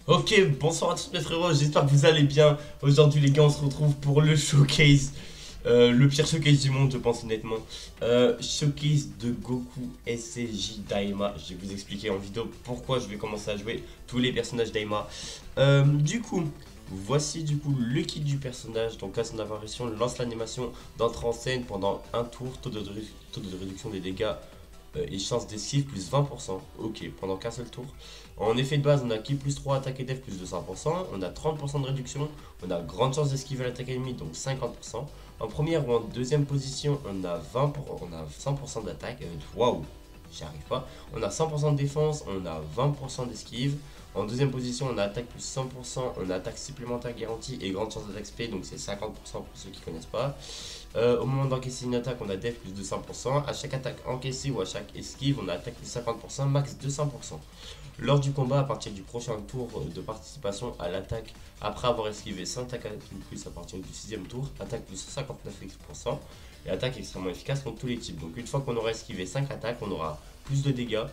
Ok, bonsoir à tous mes frérots, j'espère que vous allez bien. Aujourd'hui les gars, on se retrouve pour le showcase. Le pire showcase du monde, je pense honnêtement. Showcase de Goku SCJ Daima. Je vais vous expliquer en vidéo pourquoi je vais commencer à jouer tous les personnages Daima. Du coup, voici du coup le kit du personnage. Donc à son apparition, lance l'animation d'entrée en scène pendant un tour, taux de réduction des dégâts et chance d'esquive plus 20%. Ok, pendant qu'un seul tour. En effet de base, on a ki plus 3, attaque et def plus 200%. On a 30% de réduction. On a grande chance d'esquiver l'attaque ennemie, donc 50%. En première ou en deuxième position, on a 100% d'attaque. Waouh, j'y arrive pas. On a 100% de défense, on a 20% d'esquive. En deuxième position, on a attaque plus 100%, on a attaque supplémentaire garantie et grande chance d'attaque spé, donc c'est 50% pour ceux qui connaissent pas. Au moment d'encaisser une attaque, on a def plus 200%. À chaque attaque encaissée ou à chaque esquive, on a attaque plus 50%, max 200%. Lors du combat, à partir du prochain tour de participation à l'attaque, après avoir esquivé 5 attaques plus à partir du 6ème tour, attaque plus 59% et attaque extrêmement efficace contre tous les types. Donc une fois qu'on aura esquivé 5 attaques, on aura plus de dégâts.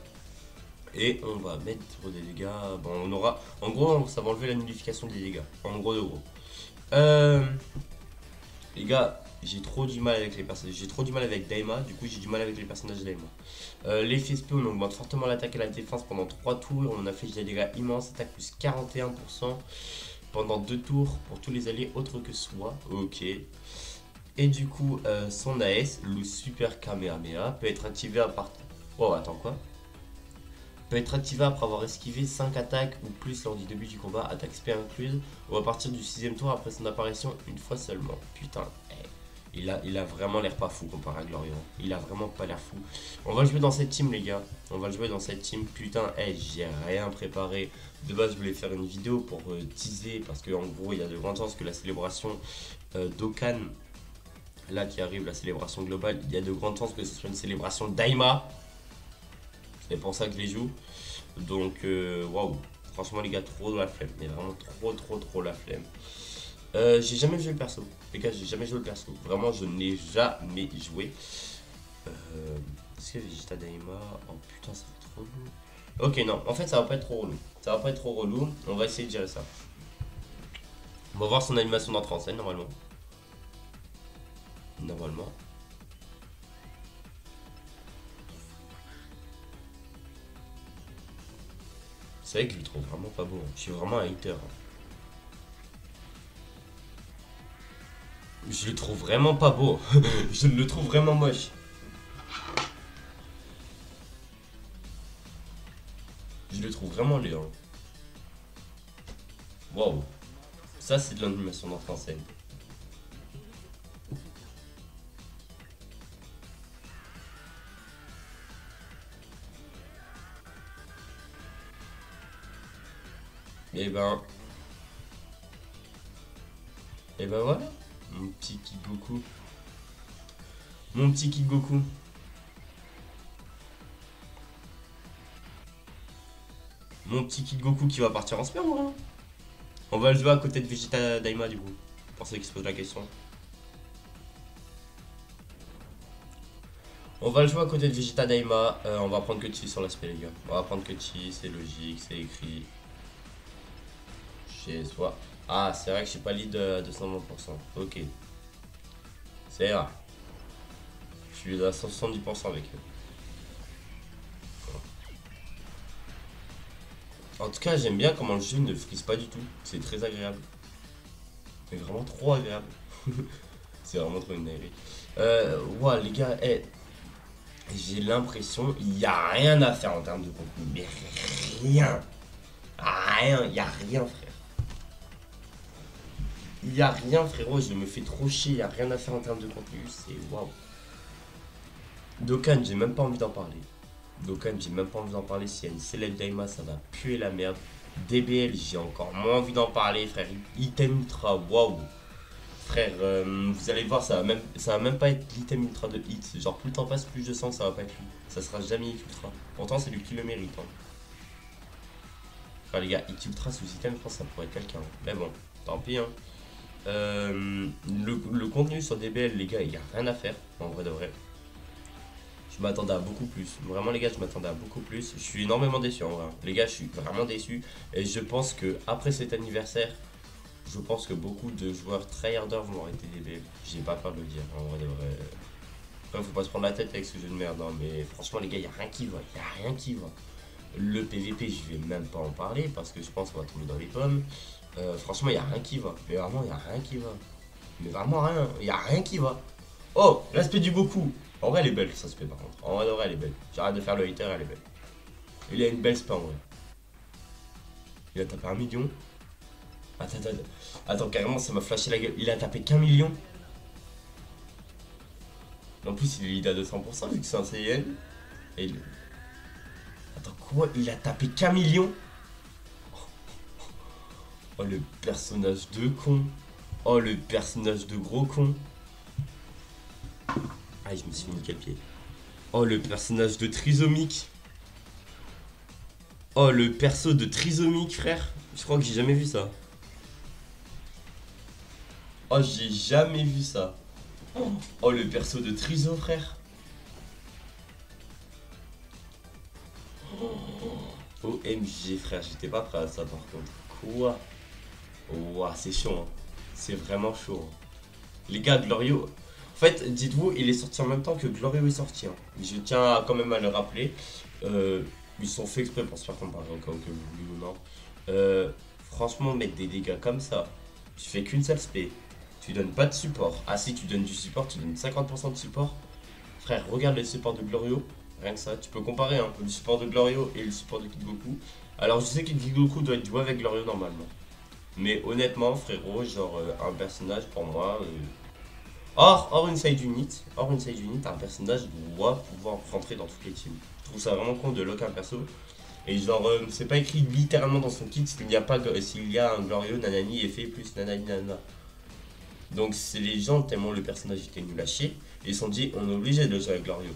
Et on va mettre des dégâts. Bon, on aura. En gros, ça va enlever la nullification des dégâts. En gros de gros. Les gars, j'ai trop du mal avec les personnages. J'ai trop du mal avec Daima. Du coup, j'ai du mal avec les personnages Daima. L'effet SP, on augmente fortement l'attaque et la défense pendant 3 tours. On a fait des dégâts immenses. Attaque plus 41% pendant 2 tours pour tous les alliés autres que soi. Ok. Et du coup, son AS, le Super Kamehameha, peut être activé à partir. Oh, attends, quoi? Peut être activé après avoir esquivé 5 attaques ou plus lors du début du combat, attaque spé incluse, ou à partir du 6ème tour après son apparition une fois seulement. Putain, il a vraiment l'air pas fou comparé à Glorieux. Il a vraiment pas l'air fou. On va le jouer dans cette team les gars. On va le jouer dans cette team. Putain, j'ai rien préparé. De base je voulais faire une vidéo pour teaser parce qu'en gros il y a de grandes chances que la célébration d'Okan, là qui arrive, la célébration globale, il y a de grandes chances que ce soit une célébration Daima. C'est pour ça que je les joue. Donc, waouh. Franchement, les gars, trop de la flemme. Mais vraiment trop la flemme. J'ai jamais joué le perso. Les gars, j'ai jamais joué le perso. Vraiment, je n'ai jamais joué. Est-ce que Vegeta Daima. Oh putain, ça fait trop relou. Ok, non. En fait, ça va pas être trop relou. Ça va pas être trop relou. On va essayer de gérer ça. On va voir son animation d'entrée en scène, normalement. Normalement. C'est vrai que je le trouve vraiment pas beau. Je suis vraiment un hater. Je le trouve vraiment pas beau. Je le trouve vraiment moche. Je le trouve vraiment laid. Waouh. Ça, c'est de l'animation d'entrée en scène. Et ben. Et ben voilà. Mon petit Kid Goku. Mon petit Kid Goku. Mon petit Kid Goku qui va partir en sperme, hein. On va le jouer à côté de Vegeta Daima du coup. Pour ceux qui se posent la question. On va le jouer à côté de Vegeta Daima. On va prendre que Chi sur l'aspect, les gars. On va prendre que Chi, c'est logique, c'est écrit. Chez soi. Ah, c'est vrai que je suis pas lead à 220%. Ok. C'est rare. Je suis à 170% avec eux. En tout cas, j'aime bien comment le jeu ne frise pas du tout. C'est très agréable. C'est vraiment trop agréable. C'est vraiment trop une dinguerie. Ouais, les gars, j'ai l'impression il n'y a rien à faire en termes de contenu. Mais rien. Rien, il n'y a rien, frère. Il n'y a rien, frérot. Je me fais trop chier. Il n'y a rien à faire en termes de contenu. C'est waouh. Dokkan, j'ai même pas envie d'en parler. Dokkan, j'ai même pas envie d'en parler. S'il y a une célèbre Daima, ça va puer la merde. DBL, j'ai encore moins envie d'en parler, frère. Item Ultra, waouh. Frère, vous allez voir, ça va même pas être l'item ultra de hit. Genre, plus le temps passe, plus je sens que ça va pas être lui. Ça sera jamais hit ultra. Pourtant, c'est lui qui le mérite. Hein. Enfin, les gars, hit ultra sous item, je pense que ça pourrait être quelqu'un. Mais bon, tant pis. Hein. Le contenu sur DBL, les gars, il n'y a rien à faire. En vrai de vrai. Je m'attendais à beaucoup plus. Vraiment, les gars, je m'attendais à beaucoup plus. Je suis énormément déçu en vrai. Les gars, je suis vraiment déçu. Et je pense que après cet anniversaire, je pense que beaucoup de joueurs tryharders vont arrêter des BF. J'ai pas peur de le dire. En vrai, de vrai. Après, faut pas se prendre la tête avec ce jeu de merde. Hein, mais franchement, les gars, y a rien qui va. Y a rien qui va. Le PVP, je vais même pas en parler parce que je pense qu'on va tomber dans les pommes. Franchement, y a rien qui va. Mais vraiment, y a rien qui va. Mais vraiment rien. Y a rien qui va. Oh, l'aspect du Goku. En vrai, elle est belle, ça se fait par contre. En vrai, elle est belle. J'arrête de faire le hater, elle est belle. Il a une belle spin, en vrai. Il a tapé 1 million. Attends, attends, attends, carrément, ça m'a flashé la gueule. Il a tapé qu'1 million. En plus, il est lead à 200% vu que c'est un CN. Et il... Attends, quoi? Il a tapé qu'1 million? Oh, le personnage de con. Oh, le personnage de gros con. Ah, je me suis mis quel pied. Oh, le personnage de trisomique. Oh, le perso de trisomique, frère. Je crois que j'ai jamais vu ça. Oh, j'ai jamais vu ça. Oh, le perso de triso, frère. OMG, frère, j'étais pas prêt à ça par contre. Quoi? Ouah, c'est chaud, hein. C'est vraiment chaud, hein. Les gars, Glorio. En fait, dites-vous, il est sorti en même temps que Glorio est sorti, hein. Je tiens quand même à le rappeler. Ils sont faits exprès pour se faire comparer au cas où que vous voulez ou non. Franchement, mettre des dégâts comme ça, tu fais qu'une seule spé. Tu donnes pas de support. Ah si, tu donnes du support, tu donnes 50% de support. Frère, regarde les supports de Glorio. Rien que ça, tu peux comparer un peu le support de Glorio et le support de Kid Goku. Alors je sais que Kid Goku doit être joué avec Glorio normalement. Mais honnêtement, frérot, genre un personnage pour moi... hors Inside Unit, un personnage doit pouvoir rentrer dans toutes les teams. Je trouve ça vraiment con de lock un perso. Et genre, c'est pas écrit littéralement dans son kit s'il y a un Glorio, nanani, effet plus nanani, nanana. Donc c'est les gens, tellement le personnage était nul à chier, ils se sont dit, on est obligé de jouer avec Glorio.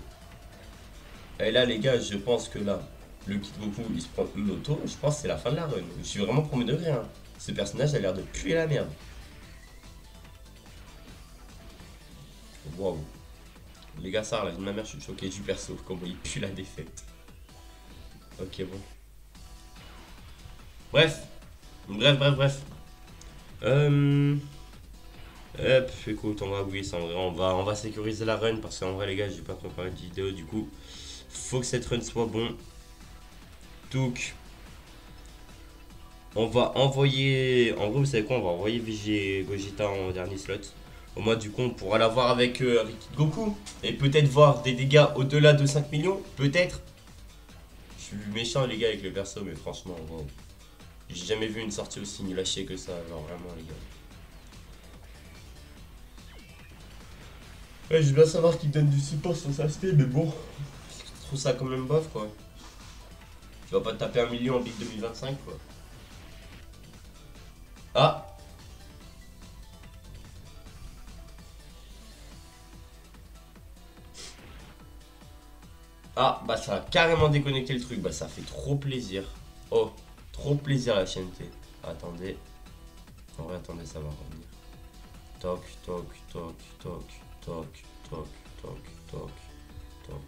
Et là, les gars, je pense que là, le Kid Goku, il se prend une auto, je pense que c'est la fin de la run. Je suis vraiment premier degré, hein. Ce personnage a l'air de puer la merde. Waouh. Les gars, ça, la vie de ma mère, je suis choqué du perso, comment il pue la défaite. Ok, bon. Bref. Bref. Hop, écoute, on va oublier ça en vrai, on va sécuriser la run parce qu'en vrai, les gars, j'ai pas préparé de vidéo, du coup, faut que cette run soit bon. Donc, on va envoyer, en gros, vous savez quoi, on va envoyer VG Gogeta en dernier slot. Au moins, du coup, on pourra l'avoir avec Kid Goku. Et peut-être voir des dégâts au-delà de 5 millions. Peut-être. Je suis méchant, les gars, avec le perso, mais franchement, wow. J'ai jamais vu une sortie aussi nulle à chier que ça. Genre, vraiment, les gars. Ouais, je veux bien savoir qu'il donne du support sur sa spé, mais bon. Je trouve ça quand même bof, quoi. Tu vas pas te taper 1 million en Big 2025, quoi. Ah! Ah, bah ça a carrément déconnecté le truc. Bah ça fait trop plaisir. Oh, trop plaisir la chaîneté. Attendez. En vrai, attendez, ça va revenir. Toc, toc, toc, toc, toc, toc, toc, toc, toc.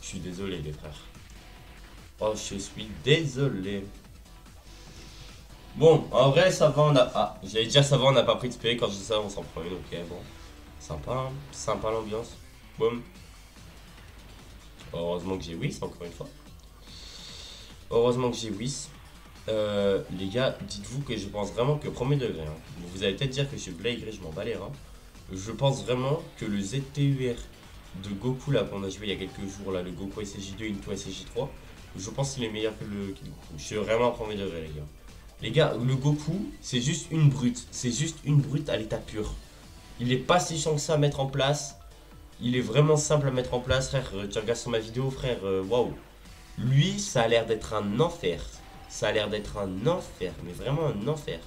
Je suis désolé, les frères. Oh, je suis désolé. Bon, en vrai, ça va, on a... Ah, j'allais dire ça va, on n'a pas pris de spé. Quand je dis ça, on s'en prend une, ok, bon. Sympa, hein. Sympa l'ambiance. Boum. Heureusement que j'ai Whis, encore une fois. Heureusement que j'ai Whis. Les gars, dites-vous que je pense vraiment que premier degré, hein. Vous allez peut-être dire que je suis blaigré, je m'en bats les reins. Je pense vraiment que le ZTUR de Goku là qu'on a joué il y a quelques jours, là, le Goku SSJ2 Into SSJ3, je pense qu'il est meilleur que le Kid Goku. Je suis vraiment premier degré, les gars. Les gars, le Goku, c'est juste une brute. C'est juste une brute à l'état pur. Il est pas si chiant que ça à mettre en place. Il est vraiment simple à mettre en place, frère. Tu regardes sur ma vidéo, frère, waouh. Lui, ça a l'air d'être un enfer. Ça a l'air d'être un enfer, mais vraiment un enfer.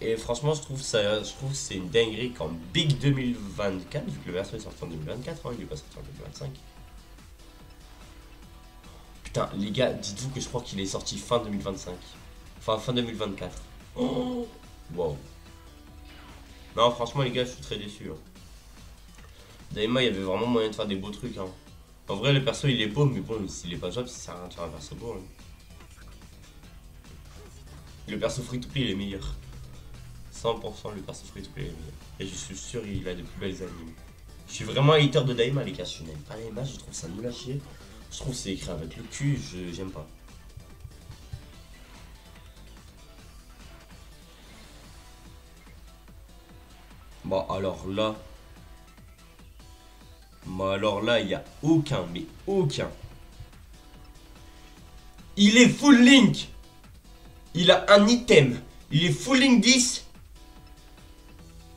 Et franchement, je trouve que c'est une dinguerie qu'en Big 2024, vu que le verso est sorti en 2024, hein, il est pas sorti en 2025. Putain, les gars, dites-vous que je crois qu'il est sorti fin 2025. Enfin, fin 2024. Oh, wow. Non, franchement, les gars, je suis très déçu. Hein. Daima, il y avait vraiment moyen de faire des beaux trucs. Hein. En vrai, le perso, il est beau, mais bon, s'il est pas jouable, ça sert à rien de faire un perso beau. Hein. Le perso free-to-play, il est meilleur. 100% le perso free-to-play est meilleur. Et je suis sûr, il a de plus belles animes. Je suis vraiment un hater de Daima, les gars. Je n'aime pas Daima, je trouve ça nul à chier. Je trouve que c'est écrit avec le cul, j'aime pas. Bon, alors là. Bon, alors là, il n'y a aucun, mais aucun. Il est full link. Il a un item. Il est full link 10.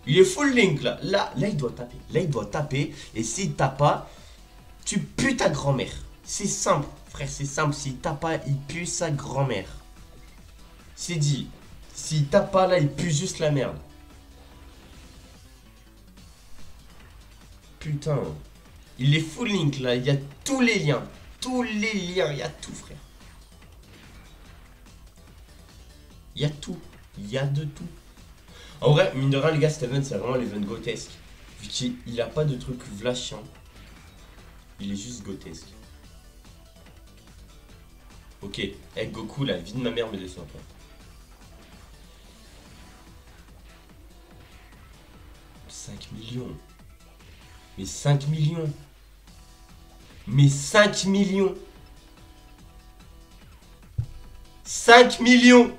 Il est full link là. Là, il doit taper. Là, il doit taper. Et s'il tape pas, tu pues ta grand-mère. C'est simple, frère, c'est simple. S'il tape pas, il pue sa grand-mère. C'est dit. S'il tape pas, là, il pue juste la merde. Putain. Il est full link là. Il y a tous les liens. Tous les liens. Il y a tout, frère. Il y a tout. Il y a de tout. En vrai, mine de rien, les gars, cet event, c'est vraiment l'event grotesque. Vu qu'il a pas de truc vlachiant. Il est juste grotesque. Ok. Goku, la vie de ma mère me déçoit pas. « 5 millions. Mais 5 millions. Mais 5 millions. 5 millions.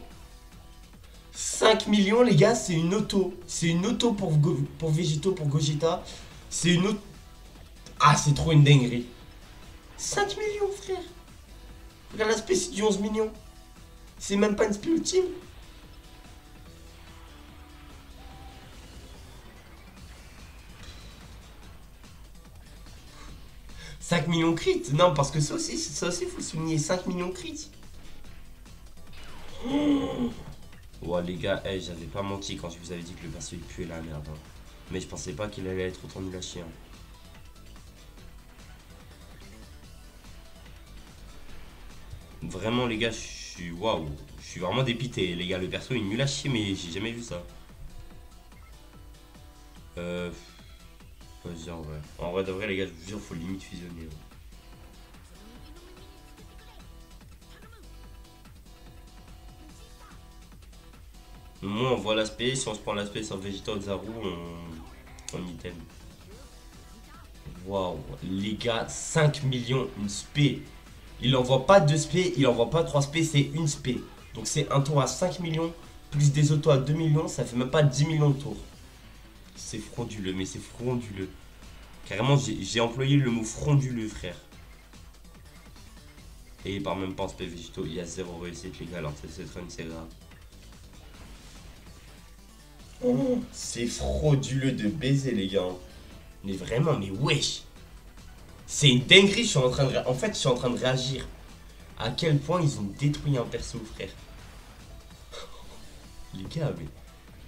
5 millions, les gars, c'est une auto. C'est une auto pour Végéto, pour Gogeta. C'est une auto. Ah, c'est trop une dinguerie. 5 millions, frère. Regarde l'aspect, c'est du 11 millions. C'est même pas une spé ultime. « 5 millions crit ». Non, parce que ça aussi, faut le souligner. 5 millions crit. Oh. Ouais, les gars, j'avais pas menti quand je vous avais dit que le perso il puait la merde. Hein. Mais je pensais pas qu'il allait être autant nul à chier. Hein. Vraiment, les gars, je suis. Waouh. Je suis vraiment dépité. Les gars, le perso il est nul à chier, mais j'ai jamais vu ça. Vas-y, en vrai. En vrai de vrai, les gars, je vous jure, faut limite fusionner. Hein. Moi, on voit l'aspect. Si on se prend l'aspect sur Vegeta ou Zaru, on item. Waouh, les gars, 5 millions, une spé. Il envoie pas 2 spé, il envoie pas 3 spé, c'est une spé. Donc c'est un tour à 5 millions, plus des autos à 2 millions, ça fait même pas 10 millions de tours. C'est frauduleux, mais c'est frauduleux. Carrément, j'ai employé le mot frauduleux, frère. Et il part même pas en spé Végéto, il y a 0 réussite, les gars, alors cette run, c'est grave. Oh, c'est frauduleux de baiser, les gars. Mais vraiment, mais wesh. C'est une dinguerie, je suis en train de... En fait, je suis en train de réagir. À quel point ils ont détruit un perso, frère. Les gars, mais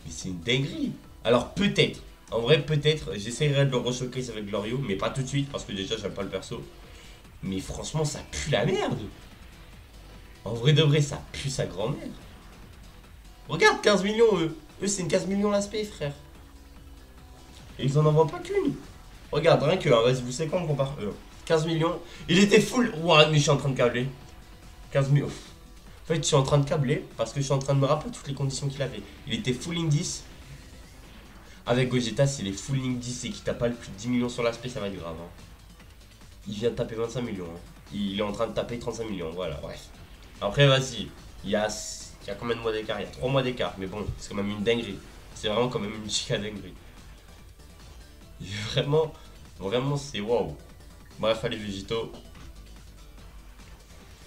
c'est une dinguerie. Alors peut-être, en vrai peut-être, j'essaierai de le re-showcase avec Glorio, mais pas tout de suite, parce que déjà j'aime pas le perso. Mais franchement, ça pue la merde. En vrai de vrai, ça pue sa grand-mère. Regarde, 15 millions, eux. Eux, c'est une 15 millions l'aspect, frère. Et ils en envoient pas qu'une. Regarde, rien que, hein, vas-y, vous savez quoi, on compare eux. 15 millions. Il était full. Ouah, mais je suis en train de câbler. 15 millions. En fait, je suis en train de câbler parce que je suis en train de me rappeler toutes les conditions qu'il avait. Il était full link 10. Avec Gogeta, s'il est full link 10 et qu'il tape pas le plus de 10 millions sur l'aspect, ça va être grave. Hein. Il vient de taper 25 millions. Hein. Il est en train de taper 35 millions. Voilà, bref. Après, vas-y. Il y a combien de mois d'écart? Il y a 3 mois d'écart. Mais bon, c'est quand même une dinguerie. C'est vraiment quand même une chica dinguerie. Vraiment, vraiment, c'est waouh. Bref, allez, Végéto.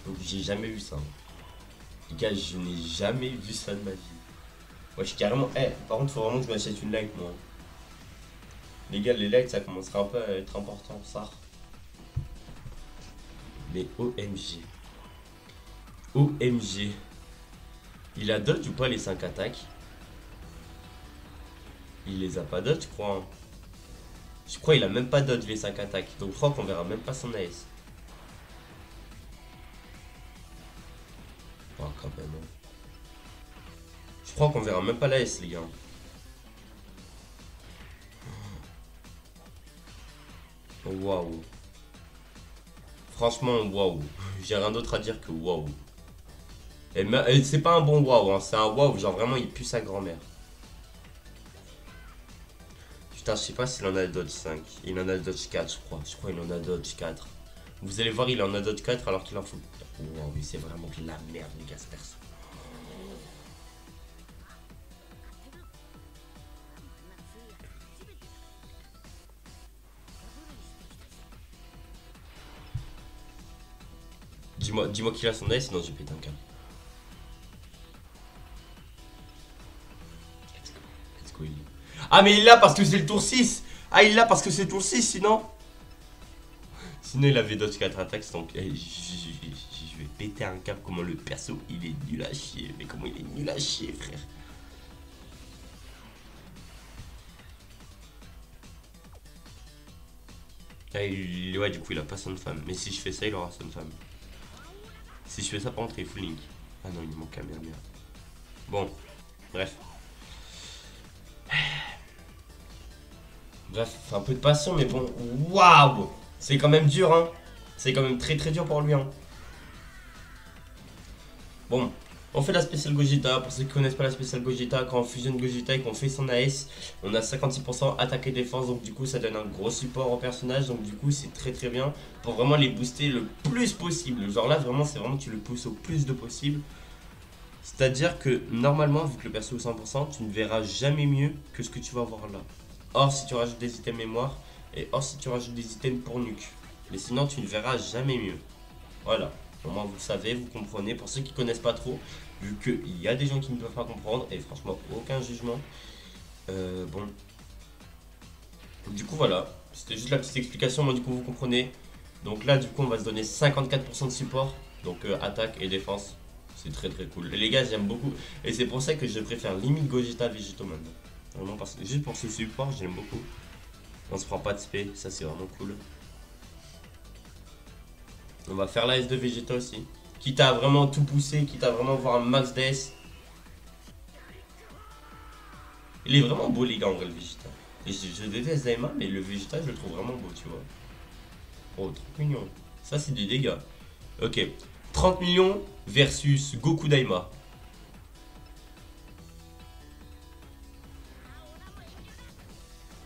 Donc, j'ai jamais vu ça. Les gars, je n'ai jamais vu ça de ma vie. Ouais, je suis carrément. Par contre, faut vraiment que je m'achète une light, moi. Les gars, les lights, ça commencera un peu à être important, ça. Mais OMG. OMG. Il a dodge ou pas les 5 attaques? Il les a pas dodge, je crois. Hein. Je crois qu'il a même pas dodge les 5 attaques. Donc je crois qu'on verra même pas son AS. Oh, quand même. Hein. Je crois qu'on verra même pas l'AS, les gars. Waouh. Franchement, waouh. J'ai rien d'autre à dire que waouh. Et c'est pas un bon waouh, hein. C'est un waouh, genre vraiment il pue sa grand-mère. Putain, je sais pas s'il en a le Dodge 5. Il en a le Dodge 4, je crois. Je crois qu'il en a le Dodge 4. Vous allez voir, il en a Dodge 4 alors qu'il en faut. Wow, mais c'est vraiment de la merde, les gars, ce perso. Dis-moi qu'il a son aise, sinon j'ai pété un câble. Let's go, Ah, mais il l'a parce que c'est le tour 6. Ah, il l'a parce que c'est le tour 6, sinon. Sinon, il avait Dodge 4 attaques, donc je vais péter un câble. Comment le perso, il est nul à chier. Mais comment il est nul à chier, frère. Ah, ouais, du coup, il a pas son femme. Mais si je fais ça, il aura son femme. Si je fais ça, par contre, il est full link. Ah non, il me manque un bien. Bon, bref. Bref, un peu de passion, mais bon. Waouh! C'est quand même dur, hein. C'est quand même très très dur pour lui, hein. Bon, on fait la spéciale Gogeta. Pour ceux qui connaissent pas la spéciale Gogeta, quand on fusionne Gogeta et qu'on fait son AS, on a 56% attaque et défense. Donc du coup, ça donne un gros support au personnage. Donc du coup, c'est très très bien pour vraiment les booster le plus possible. Genre là, vraiment, c'est vraiment tu le pousses au plus de possible. C'est-à-dire que normalement, vu que le perso est 100%, tu ne verras jamais mieux que ce que tu vas voir là. Or, si tu rajoutes des items mémoire, et or, si tu rajoutes des items pour nuque. Mais sinon, tu ne verras jamais mieux. Voilà. Au moins, vous le savez, vous comprenez. Pour ceux qui ne connaissent pas trop, vu qu'il y a des gens qui ne peuvent pas comprendre, et franchement, aucun jugement. Bon. Du coup, voilà. C'était juste la petite explication. Moi, du coup, vous comprenez. Donc là, du coup, on va se donner 54% de support. Donc, attaque et défense. C'est très très cool. Et les gars, j'aime beaucoup. Et c'est pour ça que je préfère limite Gogeta Végéto maintenant. Vraiment, parce que juste pour ce support, j'aime beaucoup. On se prend pas de spé, ça c'est vraiment cool. On va faire la S de Vegeta aussi. Quitte à vraiment tout pousser, quitte à vraiment voir un max DS. Il est vraiment beau les gars en vrai le Vegeta. Et je déteste Daima, mais le Vegeta je le trouve vraiment beau, tu vois. Oh, 30 millions. Ça c'est des dégâts. Ok. 30 millions versus Goku Daima.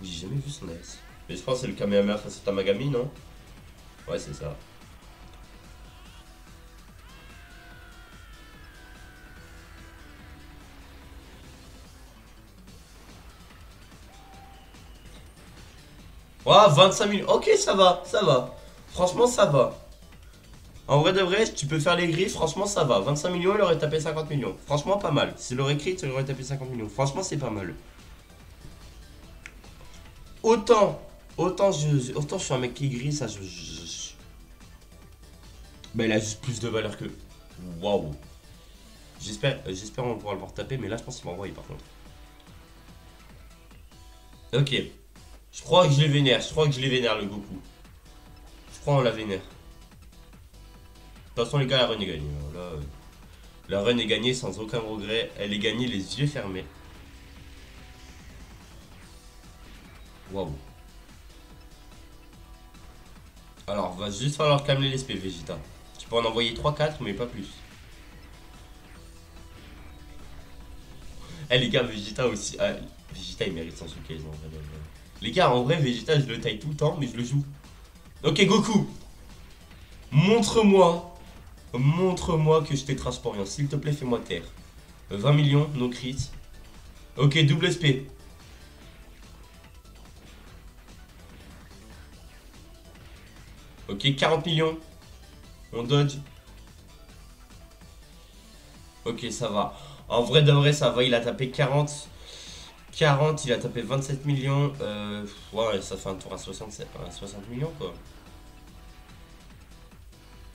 J'ai jamais vu son AS. Mais je pense que c'est le Kamehameha face à Tamagami, non? Ouais, c'est ça. Ouais, 25 000. Ok, ça va, ça va. Franchement, ça va. En vrai de vrai, tu peux faire les grilles, franchement, ça va. 25 millions, il aurait tapé 50 millions. Franchement, pas mal. S'il aurait écrit, il aurait tapé 50 millions. Franchement, c'est pas mal. Autant je suis un mec qui grille, ça, bah, il a juste plus de valeur que. Waouh. J'espère on pourra le voir taper, mais là, je pense qu'il va envoyer par contre. Ok. Je crois que je les vénère. Je crois que je les vénère, le Goku. Je crois qu'on la vénère. De toute façon, les gars, la run est gagnée. Là, la run est gagnée sans aucun regret. Elle est gagnée les yeux fermés. Waouh. Alors, va juste falloir calmer l'esprit, Vegeta. Tu peux en envoyer 3-4, mais pas plus. Eh les gars, Vegeta aussi. Ah, Vegeta, il mérite son showcase en vrai. Les gars, en vrai, Vegeta, je le taille tout le temps, mais je le joue. Ok, Goku. Montre-moi. Montre-moi que je t'ai trash pour rien. S'il te plaît, fais-moi taire. 20 millions, no crit. Ok, double SP. Ok, 40 millions. On dodge. Ok, ça va. En vrai de vrai, ça va. Il a tapé 40. 40, il a tapé 27 millions. Ouais, ça fait un tour à 60 millions, quoi.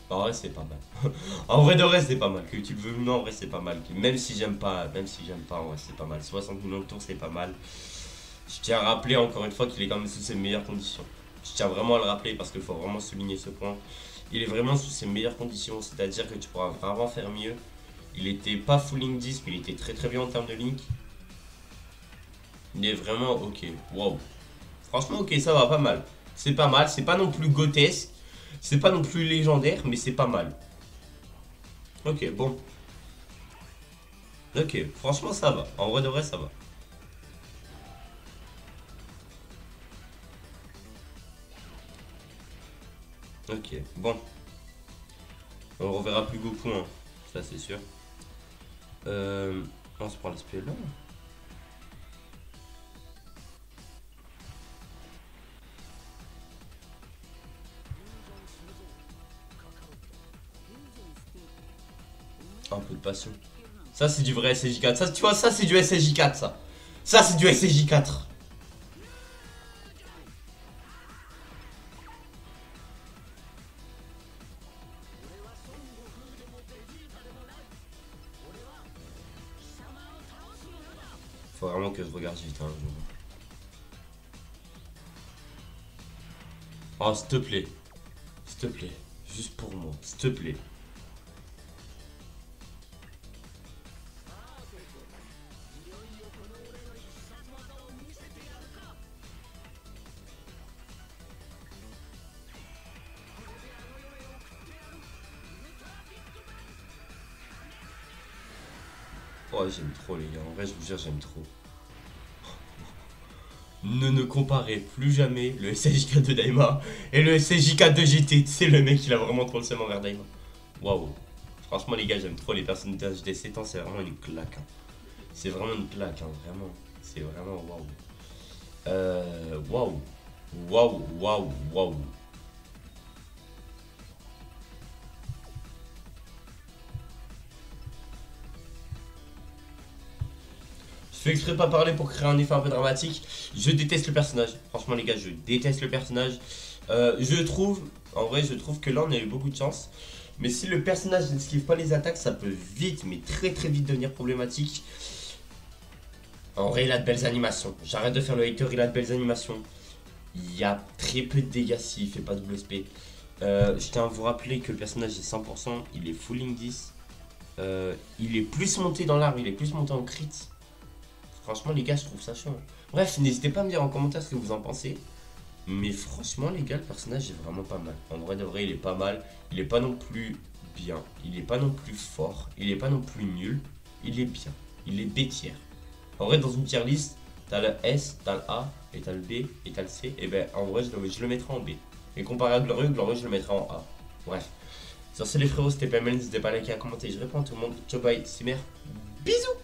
En vrai, c'est pas mal. En vrai de vrai, c'est pas mal. Que tu le veux ou non, en vrai, c'est pas mal. Même si j'aime pas, en vrai, c'est pas mal. 60 millions de tours, c'est pas mal. Je tiens à rappeler encore une fois qu'il est quand même sous ses meilleures conditions. Je tiens vraiment à le rappeler parce qu'il faut vraiment souligner ce point. Il est vraiment sous ses meilleures conditions, c'est-à-dire que tu pourras vraiment faire mieux. Il était pas full link 10, mais il était très très bien en termes de link. Il est vraiment ok. Wow. Franchement, ok, ça va, pas mal. C'est pas mal. C'est pas non plus grotesque. C'est pas non plus légendaire, mais c'est pas mal. Ok, bon. Ok, franchement, ça va. En vrai de vrai, ça va. Ok, bon. On reverra plus Goku, hein. Ça, c'est sûr. On se prend l'esprit là. Un peu de passion. Ça, c'est du vrai SSJ4. Ça, tu vois, ça, c'est du SSJ4, ça. Ça, c'est du SSJ4. Faut vraiment que je regarde vite, hein. Oh, s'il te plaît. S'il te plaît. Juste pour moi. S'il te plaît. Oh, j'aime trop, les gars. En vrai, je vous jure, j'aime trop. Ne comparez plus jamais le SSJ4 de Daima et le SSJ4 de GT. C'est le mec, il a vraiment trop le seum envers Daima. Waouh. Franchement, les gars, j'aime trop les personnages des 7 ans. C'est vraiment une claque. Hein. C'est vraiment une claque, hein, vraiment. C'est vraiment waouh. Waouh. Waouh, waouh, waouh. Je fais exprès de pas parler pour créer un effet un peu dramatique. Je déteste le personnage. Franchement, les gars, je déteste le personnage. Je trouve, en vrai, je trouve que là, on a eu beaucoup de chance. Mais si le personnage n'esquive pas les attaques, ça peut vite, mais très très vite devenir problématique. En vrai, il a de belles animations. J'arrête de faire le hater, il a de belles animations. Il y a très peu de dégâts s'il fait pas double SP. Je tiens à vous rappeler que le personnage est 100%, il est fulling 10. Il est plus monté dans l'arme, il est plus monté en crit. Franchement, les gars, je trouve ça chaud. Bref, n'hésitez pas à me dire en commentaire ce que vous en pensez. Mais franchement, les gars, le personnage est vraiment pas mal. En vrai de vrai, il est pas mal. Il est pas non plus bien. Il est pas non plus fort. Il est pas non plus nul. Il est bien. Il est B tier. En vrai, dans une tier list, t'as le S, t'as le A, et t'as le B, et t'as le C. Et ben, en vrai, je le mettrai en B. Et comparé à Glorieux, je le mettrai en A. Bref. Sur ce, les frérots, c'était PML. N'hésitez pas à liker, à commenter. Je réponds à tout le monde. Ciao, bye, c'est mère. Bisous!